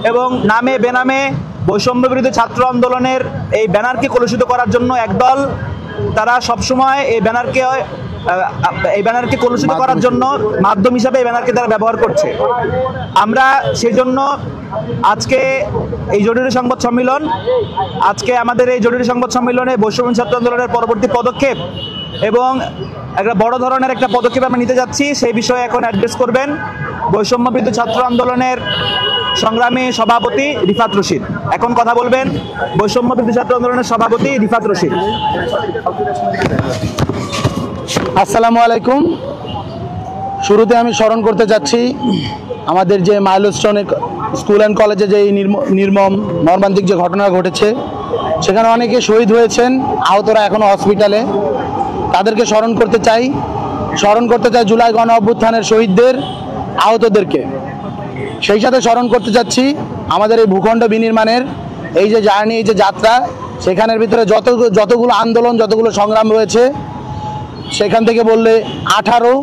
এবং নামে বেনামে বৈষম্য বিরোধী ছাত্র আন্দোলনের এই ব্যানারকে কলুষিত করার জন্য একদল তারা সবসময় এই ব্যানারকে কলুষিত করার জন্য মাধ্যম হিসাবে এই ব্যানারকে তারা ব্যবহার করছে। আমরা সেই জন্য আজকে এই জরুরি সংবাদ সম্মেলন, আমাদের এই জরুরি সংবাদ সম্মেলনে বৈষম্য ছাত্র আন্দোলনের পরবর্তী পদক্ষেপ এবং একটা বড় ধরনের একটা পদক্ষেপ আমরা নিতে যাচ্ছি, সেই বিষয়ে এখন অ্যাড্রেস করবেন বৈষম্য বিরোধী ছাত্র আন্দোলনের সংগ্রামী সভাপতি রিফাত রশিদ। এখন কথা বলবেন বৈষম্য বিরোধী ছাত্র আন্দোলনের সভাপতি রিফাত রশিদ। আসসালামু আলাইকুম। শুরুতে আমি স্মরণ করতে যাচ্ছি আমাদের যে মাইলস্টোন স্কুল অ্যান্ড কলেজে যে নির্মম মর্মান্তিক যে ঘটনা ঘটেছে, সেখানে অনেকে শহীদ হয়েছেন, আহতরা এখনও হসপিটালে। তাদেরকে স্মরণ করতে চাই জুলাই গণ অভ্যুত্থানের শহীদদের, আহতদেরকে। সেই সাথে স্মরণ করতে চাচ্ছি আমাদের এই ভূখণ্ড বিনির্মাণের এই যে জার্নি, এই যে যাত্রা, সেখানের ভিতরে যতগুলো আন্দোলন, যতগুলো সংগ্রাম রয়েছে, সেখান থেকে বললে 18,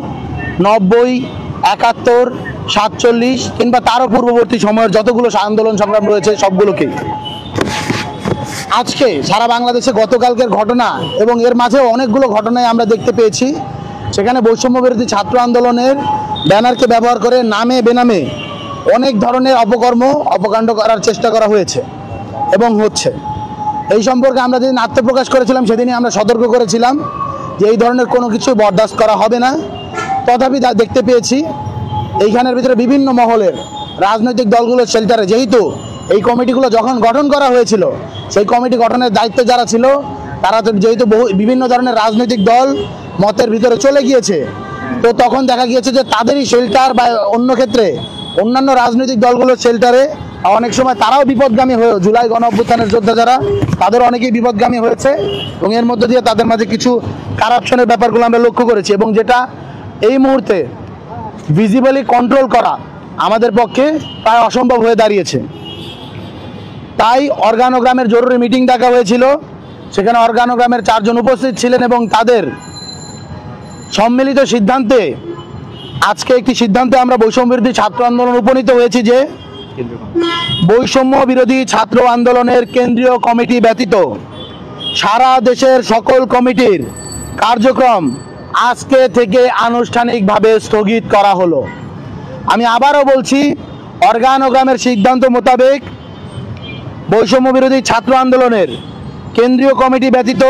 90, 71, 47 কিংবা তারও পূর্ববর্তী সময়ের যতগুলো আন্দোলন সংগ্রাম রয়েছে, সবগুলোকেই আজকে সারা বাংলাদেশে গতকালকের ঘটনা এবং এর মাঝেও অনেকগুলো ঘটনায় আমরা দেখতে পেয়েছি। সেখানে বৈষম্য বিরোধী ছাত্র আন্দোলনের ব্যানারকে ব্যবহার করে নামে বেনামে অনেক ধরনের অপকাণ্ড করার চেষ্টা করা হয়েছে এবং হচ্ছে। এই সম্পর্কে আমরা যেদিন আত্মপ্রকাশ করেছিলাম, সেদিনই আমরা সতর্ক করেছিলাম যে এই ধরনের কোনো কিছু বরদাস্ত করা হবে না। তথাপি দেখতে পেয়েছি এইখানের ভিতরে বিভিন্ন মহলের রাজনৈতিক দলগুলোর শেল্টারে, যেহেতু এই কমিটিগুলো যখন গঠন করা হয়েছিল, সেই কমিটি গঠনের দায়িত্বে যারা ছিল, তারা তো যেহেতু বিভিন্ন ধরনের রাজনৈতিক দল মতের ভিতরে চলে গিয়েছে, তো তখন দেখা গিয়েছে যে তাদেরই শেল্টার বা অন্য ক্ষেত্রে অন্যান্য রাজনৈতিক দলগুলোর শেল্টারে অনেক সময় তারাও বিপদগামী হয়ে, জুলাই গণ অভ্যুত্থানের যোদ্ধা যারা, তাদের অনেকেই বিপদগামী হয়েছে এবং এর মধ্যে দিয়ে তাদের মাঝে কিছু কারাপশনের ব্যাপারগুলো আমরা লক্ষ্য করেছি এবং যেটা এই মুহূর্তে ভিজিবলি কন্ট্রোল করা আমাদের পক্ষে প্রায় অসম্ভব হয়ে দাঁড়িয়েছে। তাই অর্গানোগ্রামের জরুরি মিটিং ডাকা হয়েছিল। সেখানে অর্গানোগ্রামের 4 জন উপস্থিত ছিলেন এবং তাদের সম্মিলিত সিদ্ধান্তে, আজকে একটি সিদ্ধান্তে আমরা বৈষম্য বিরোধী ছাত্র আন্দোলন উপনীত হয়েছি যে বৈষম্য বিরোধী ছাত্র আন্দোলনের কেন্দ্রীয় কমিটি ব্যতীত সারা দেশের সকল কমিটির কার্যক্রম আজকে থেকে আনুষ্ঠানিকভাবে স্থগিত করা হলো। আমি আবারও বলছি, অর্গানোগ্রামের সিদ্ধান্ত মোতাবেক বৈষম্য বিরোধী ছাত্র আন্দোলনের কেন্দ্রীয় কমিটি ব্যতীত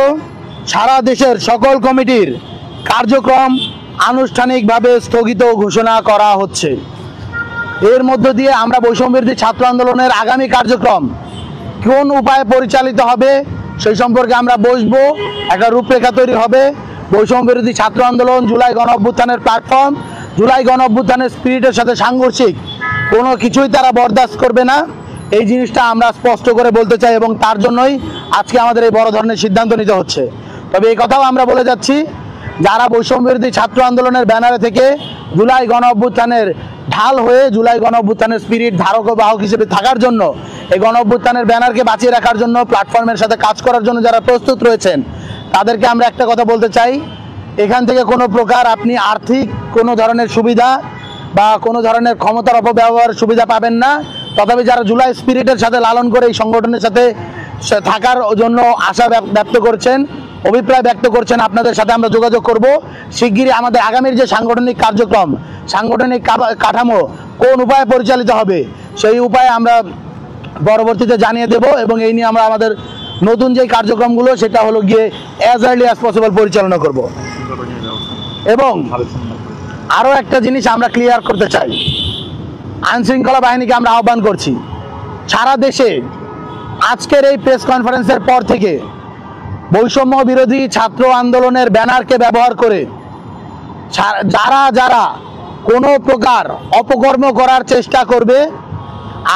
সারা দেশের সকল কমিটির কার্যক্রম আনুষ্ঠানিকভাবে স্থগিত ঘোষণা করা হচ্ছে। এর মধ্য দিয়ে আমরা বৈষম্য বিরোধী ছাত্র আন্দোলনের আগামী কার্যক্রম কোন উপায়ে পরিচালিত হবে সেই সম্পর্কে আমরা বসবো, একটা রূপরেখা তৈরি হবে। বৈষম্য বিরোধী ছাত্র আন্দোলন জুলাই গণ অভ্যুত্থানের প্ল্যাটফর্ম, জুলাই গণ অভ্যুত্থানের স্পিরিটের সাথে সাংঘর্ষিক কোনো কিছুই তারা বরদাস্ত করবে না, এই জিনিসটা আমরা স্পষ্ট করে বলতে চাই এবং তার জন্যই আজকে আমাদের এই বড় ধরনের সিদ্ধান্ত নিতে হচ্ছে। তবে এই কথাও আমরা বলে যাচ্ছি, যারা বৈষম্য বিরোধী ছাত্র আন্দোলনের ব্যানারে থেকে জুলাই গণ অভ্যুত্থানের ঢাল হয়ে, জুলাই গণ অভ্যুত্থানের স্পিরিট ধারক ও বাহক হিসেবে থাকার জন্য, এই গণ অভ্যুত্থানের ব্যানারকে বাঁচিয়ে রাখার জন্য, প্ল্যাটফর্মের সাথে কাজ করার জন্য যারা প্রস্তুত রয়েছেন, তাদেরকে আমরা একটা কথা বলতে চাই, এখান থেকে কোনো প্রকার আপনি আর্থিক কোনো ধরনের সুবিধা বা কোনো ধরনের ক্ষমতার অপব্যবহার সুবিধা পাবেন না। তথাপি যারা জুলাই স্পিরিটের সাথে লালন করে এই সংগঠনের সাথে থাকার জন্য আশা ব্যক্ত করছেন, অভিপ্রায় ব্যক্ত করছেন, আপনাদের সাথে আমরা যোগাযোগ করব। শিগগিরই আমাদের আগামীর যে সাংগঠনিক কার্যক্রম, সাংগঠনিক কাঠামো কোন উপায়ে পরিচালিত হবে, সেই উপায়ে আমরা পরবর্তীতে জানিয়ে দেব এবং এই নিয়ে আমরা আমাদের নতুন যে কার্যক্রমগুলো সেটা হলো গিয়ে অ্যাজ আর্লি অ্যাজ পসিবল পরিচালনা করব। এবং আরও একটা জিনিস আমরা ক্লিয়ার করতে চাই, আইনশৃঙ্খলা বাহিনীকে আমরা আহ্বান করছি, সারা দেশে আজকের এই প্রেস কনফারেন্সের পর থেকে বৈষম্য বিরোধী ছাত্র আন্দোলনের ব্যানারকে ব্যবহার করে যারা কোনো প্রকার অপকর্ম করার চেষ্টা করবে,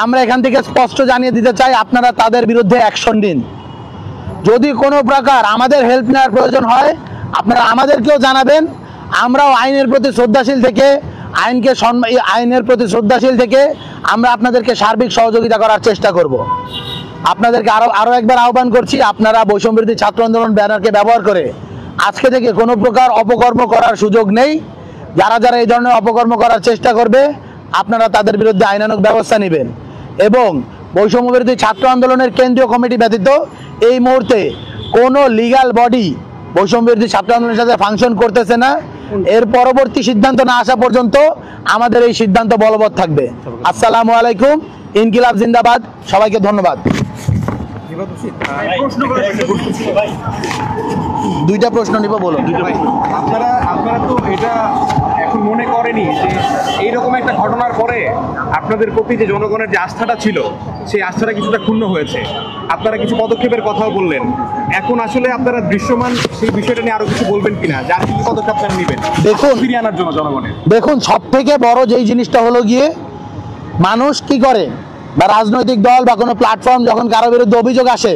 আমরা এখান থেকে স্পষ্ট জানিয়ে দিতে চাই, আপনারা তাদের বিরুদ্ধে অ্যাকশন নিন। যদি কোনো প্রকার আমাদের হেল্প নেওয়ার প্রয়োজন হয়, আপনারা আমাদেরকেও জানাবেন। আমরাও আইনের প্রতি শ্রদ্ধাশীল থেকে, আইনের প্রতি শ্রদ্ধাশীল থেকে আমরা আপনাদেরকে সার্বিক সহযোগিতা করার চেষ্টা করব। আপনাদেরকে আরও একবার আহ্বান করছি, আপনারা বৈষম্য বিরোধী ছাত্র আন্দোলন ব্যানারকে ব্যবহার করে আজকে থেকে কোনো প্রকার অপকর্ম করার সুযোগ নেই। যারা এই ধরনের অপকর্ম করার চেষ্টা করবে, আপনারা তাদের বিরুদ্ধে আইনানুগ ব্যবস্থা নেবেন। এবং বৈষম্যবিরোধী ছাত্র আন্দোলনের কেন্দ্রীয় কমিটি ব্যতীত এই মুহূর্তে কোনো লিগ্যাল বডি বৈষম্যবিরোধী ছাত্র আন্দোলনের সাথে ফাংশন করতেছে না। এর পরবর্তী সিদ্ধান্ত না আসা পর্যন্ত আমাদের এই সিদ্ধান্ত বলবৎ থাকবে। আসসালামু আলাইকুম, ইনকিলাব জিন্দাবাদ। সবাইকে ধন্যবাদ। দুইটা প্রশ্ন নিব, বলুন। আপনারা তো এটা এখন মনে করেনি যে এইরকম একটা ঘটনার পরে আপনাদের প্রতি যে জনগণের যে আস্থাটা ছিল সেই আস্থাটা কিছুটা ক্ষুণ্ণ হয়েছে, আপনারা কিছু পদক্ষেপের কথাও বললেন। এখন আসলে আপনারা দৃশ্যমান সেই বিষয়টা নিয়ে আরো কিছু বলবেন কিনা, যার কি পদক্ষেপ আপনারা নেবেন দেখুন, ফিরিয়ে আনার জন্য জনগণের? দেখুন, সব থেকে বড় যেই জিনিসটা হলো গিয়ে মানুষ কি করে, বা রাজনৈতিক দল বা কোনো প্ল্যাটফর্ম যখন কারো বিরুদ্ধে অভিযোগ আসে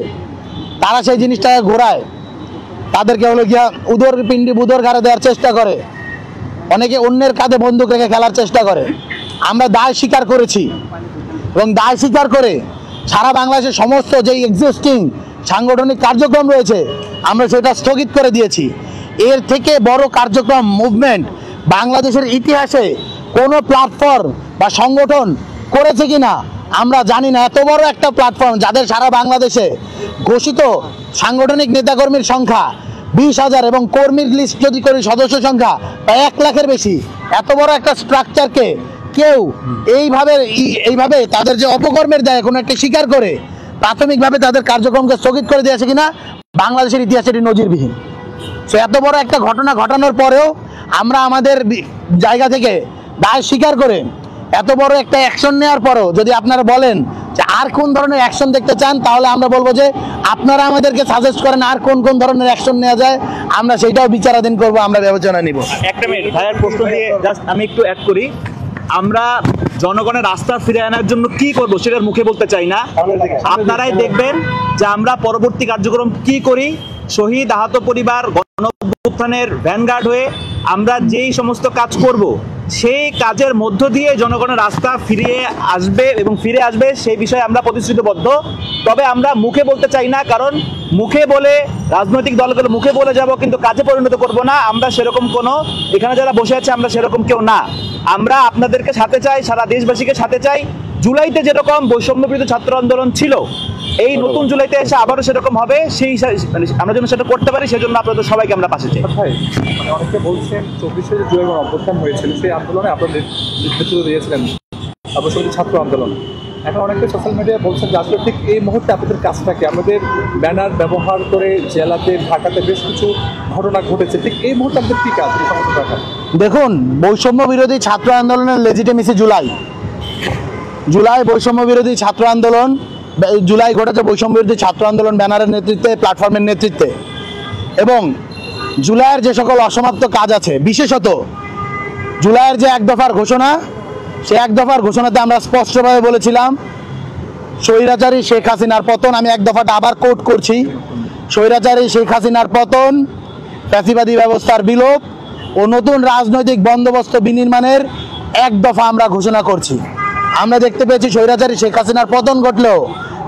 তারা সেই জিনিসটাকে ঘোরায়, তাদেরকে হলো গিয়া উদর পিণ্ডি বুদর ঘাড়ে দেওয়ার চেষ্টা করে, অনেকে অন্যের কাঁধে বন্দুক রেখে খেলার চেষ্টা করে। আমরা দায় স্বীকার করেছি এবং দায় স্বীকার করে সারা বাংলাদেশের সমস্ত যেই এক্সিস্টিং সাংগঠনিক কার্যক্রম রয়েছে আমরা সেটা স্থগিত করে দিয়েছি। এর থেকে বড় কার্যক্রম মুভমেন্ট বাংলাদেশের ইতিহাসে কোনো প্ল্যাটফর্ম বা সংগঠন করেছে কিনা আমরা জানি না। এত বড় একটা প্ল্যাটফর্ম যাদের সারা বাংলাদেশে ঘোষিত সাংগঠনিক নেতাকর্মীর সংখ্যা 20,000 এবং কর্মীর লিস্ট যদি করি সদস্য সংখ্যা প্রায় 1 লাখের বেশি, এত বড় একটা স্ট্রাকচারকে কেউ এইভাবে তাদের যে অপকর্মের দায় কোনো একটা স্বীকার করে প্রাথমিকভাবে তাদের কার্যক্রমকে স্থগিত করে দিয়েছে কিনা বাংলাদেশের ইতিহাসে এটি নজিরবিহীন। সো এত বড় একটা ঘটনা ঘটানোর পরেও আমরা আমাদের জায়গা থেকে দায় স্বীকার করে এত বড় একটা অ্যাকশন নেওয়ার পরও যদি আপনারা বলেন যে আর কোন ধরনের অ্যাকশন দেখতে চান, তাহলে আমরা বলবো যে আপনারা আমাদেরকে সাজেস্ট করেন আর কোন কোন ধরনের অ্যাকশন নেওয়া যায়, আমরা সেটাও বিচারাধীন করব, আমরা বিবেচনা নিব। একটা মিনিট ভাইয়ের প্রশ্ন দিয়ে জাস্ট আমি একটু অ্যাড করি। আমরা জনগণের রাস্তা ফিরে আনার জন্য কি করব সেটার মুখে বলতে চাই না, আপনারাই দেখবেন যে আমরা পরবর্তী কার্যক্রম কি করি। শহীদ আহত পরিবার গণঅভ্যুত্থানের ভ্যানগার্ড হয়ে আমরা যেই সমস্ত কাজ করব সেই কাজের মধ্য দিয়ে জনগণের রাস্তা ফিরে আসবে সেই বিষয়ে আমরা প্রতিশ্রুতিবদ্ধ। তবে আমরা মুখে বলতে চাই না, কারণ মুখে বলে রাজনৈতিক দলগুলো মুখে বলে যাব কিন্তু কাজে পরিণত করব না। আমরা সেরকম কোনো এখানে যারা বসে আছে আমরা সেরকম কেউ না। আমরা আপনাদেরকে সাথে চাই, সারা দেশবাসীকে সাথে চাই। জুলাইতে যেরকম বৈষম্যবিরোধী ছাত্র আন্দোলন ছিল, এই নতুন জুলাইতে এসে আবারও সেরকম হবে। সেই আমরা যেন সেটা করতে পারি, সেজন্য আপনাদের সবাইকে আমরা পাশে চাই। মানে অনেকে বলছেন 24শে জুলাই অভ্যুত্থান হয়েছিল, সেই আন্দোলনে আপনাদের নেতৃত্ব দিয়েছিলেন বৈষম্যবিরোধী ছাত্র আন্দোলন। এখন অনেকে সোশ্যাল মিডিয়ায় বলছেন যে আসলে ঠিক এই মুহূর্তে আপনাদের কাজটা কি? আমাদের ব্যানার ব্যবহার করে জেলাতে ঢাকাতে বেশ কিছু ঘটনা ঘটেছে, ঠিক এই মুহূর্তে আমাদের কি কাজ সংগঠন রাখা? দেখুন, বৈষম্য বিরোধী ছাত্র আন্দোলনের লেজিটিমেসি জুলাই বৈষম্য বিরোধী ছাত্র আন্দোলন, জুলাই ঘটেছে বৈষম্য বিরোধী ছাত্র আন্দোলন ব্যানারের নেতৃত্বে, প্ল্যাটফর্মের নেতৃত্বে। এবং জুলাইয়ের যে সকল অসমাপ্ত কাজ আছে, বিশেষত জুলাইয়ের যে 1 দফার ঘোষণা, সেই 1 দফার ঘোষণাতে আমরা স্পষ্টভাবে বলেছিলাম স্বৈরাচারী শেখ হাসিনার পতন। আমি 1 দফাটা আবার কোট করছি, স্বৈরাচারী শেখ হাসিনার পতন, ফ্যাসিবাদী ব্যবস্থার বিলোপ ও নতুন রাজনৈতিক বন্দোবস্ত বিনির্মাণের 1 দফা আমরা ঘোষণা করছি। আমরা দেখতে পেয়েছি স্বৈরাচারী শেখ হাসিনার পতন ঘটলেও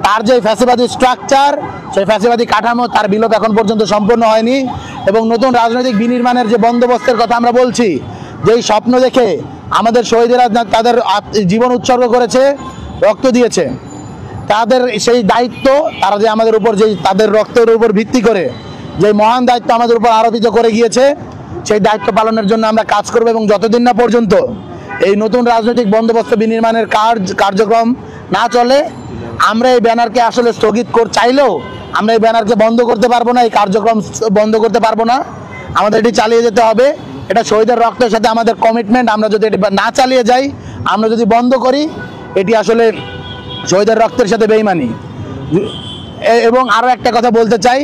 তার যে ফ্যাসিবাদী স্ট্রাকচার, সেই ফ্যাসিবাদী কাঠামো, তার বিলোপ এখন পর্যন্ত সম্পূর্ণ হয়নি। এবং নতুন রাজনৈতিক বিনির্মাণের যে বন্দোবস্তের কথা আমরা বলছি, যেই স্বপ্ন দেখে আমাদের শহীদেরা তাদের জীবন উৎসর্গ করেছে, রক্ত দিয়েছে, তাদের সেই দায়িত্ব তারা যে আমাদের উপর যেই তাদের রক্তের উপর ভিত্তি করে যে মহান দায়িত্ব আমাদের উপর আরোপিত করে গিয়েছে, সেই দায়িত্ব পালনের জন্য আমরা কাজ করব। এবং যতদিন না পর্যন্ত এই নতুন রাজনৈতিক বন্দোবস্ত বিনির্মাণের কার্যক্রম না চলে, আমরা এই ব্যানারকে আসলে স্থগিত চাইলেও আমরা এই ব্যানারকে বন্ধ করতে পারবো না, এই কার্যক্রম বন্ধ করতে পারবো না। আমাদের এটি চালিয়ে যেতে হবে। এটা শহীদের রক্তের সাথে আমাদের কমিটমেন্ট। আমরা যদি এটি না চালিয়ে যাই, আমরা যদি বন্ধ করি, এটি আসলে শহীদের রক্তের সাথে বেইমানি। এবং আরও একটা কথা বলতে চাই,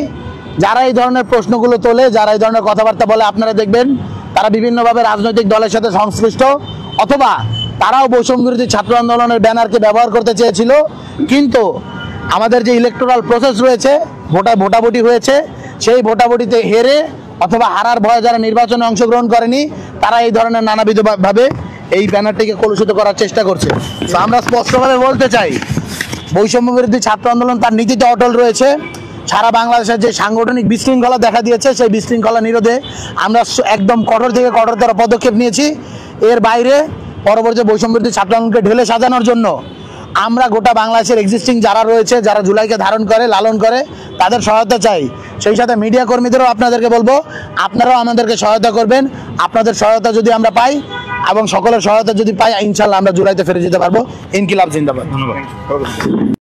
যারা এই ধরনের প্রশ্নগুলো তোলে, যারা এই ধরনের কথাবার্তা বলে, আপনারা দেখবেন তারা বিভিন্নভাবে রাজনৈতিক দলের সাথে সংশ্লিষ্ট, অথবা তারাও বৈষম্য বিরোধী ছাত্র আন্দোলনের ব্যানারকে ব্যবহার করতে চেয়েছিল। কিন্তু আমাদের যে ইলেকটোরাল প্রসেস রয়েছে, ভোটাভুটি হয়েছে, সেই ভোটাভুটিতে হেরে অথবা হারার ভয়ে যারা নির্বাচনে অংশগ্রহণ করেনি, তারা এই ধরনের নানাবিধভাবে এই ব্যানারটিকে কলুষিত করার চেষ্টা করছে। তো আমরা স্পষ্টভাবে বলতে চাই, বৈষম্য বিরোধী ছাত্র আন্দোলন তার নীতিতে অটল রয়েছে। সারা বাংলাদেশের যে সাংগঠনিক বিশৃঙ্খলা দেখা দিয়েছে, সেই বিশৃঙ্খলা নিরোধে আমরা একদম কঠোর থেকে কঠোরতর পদক্ষেপ নিয়েছি। এর বাইরে পরবর্তী বৈষম্য বিরোধী ছাত্র আন্দোলনকে ঢেলে সাজানোর জন্য আমরা গোটা বাংলাদেশের এক্সিস্টিং যারা রয়েছে, যারা জুলাইকে ধারণ করে, লালন করে, তাদের সহায়তা চাই। সেই সাথে মিডিয়া কর্মীদেরও আপনাদেরকে বলবো, আপনারাও আমাদেরকে সহায়তা করবেন। আপনাদের সহায়তা যদি আমরা পাই এবং সকলের সহায়তা যদি পাই, ইনশাল্লাহ আমরা জুলাইতে ফিরে যেতে পারবো। ইনকিলাব জিন্দাবাদ। ধন্যবাদ।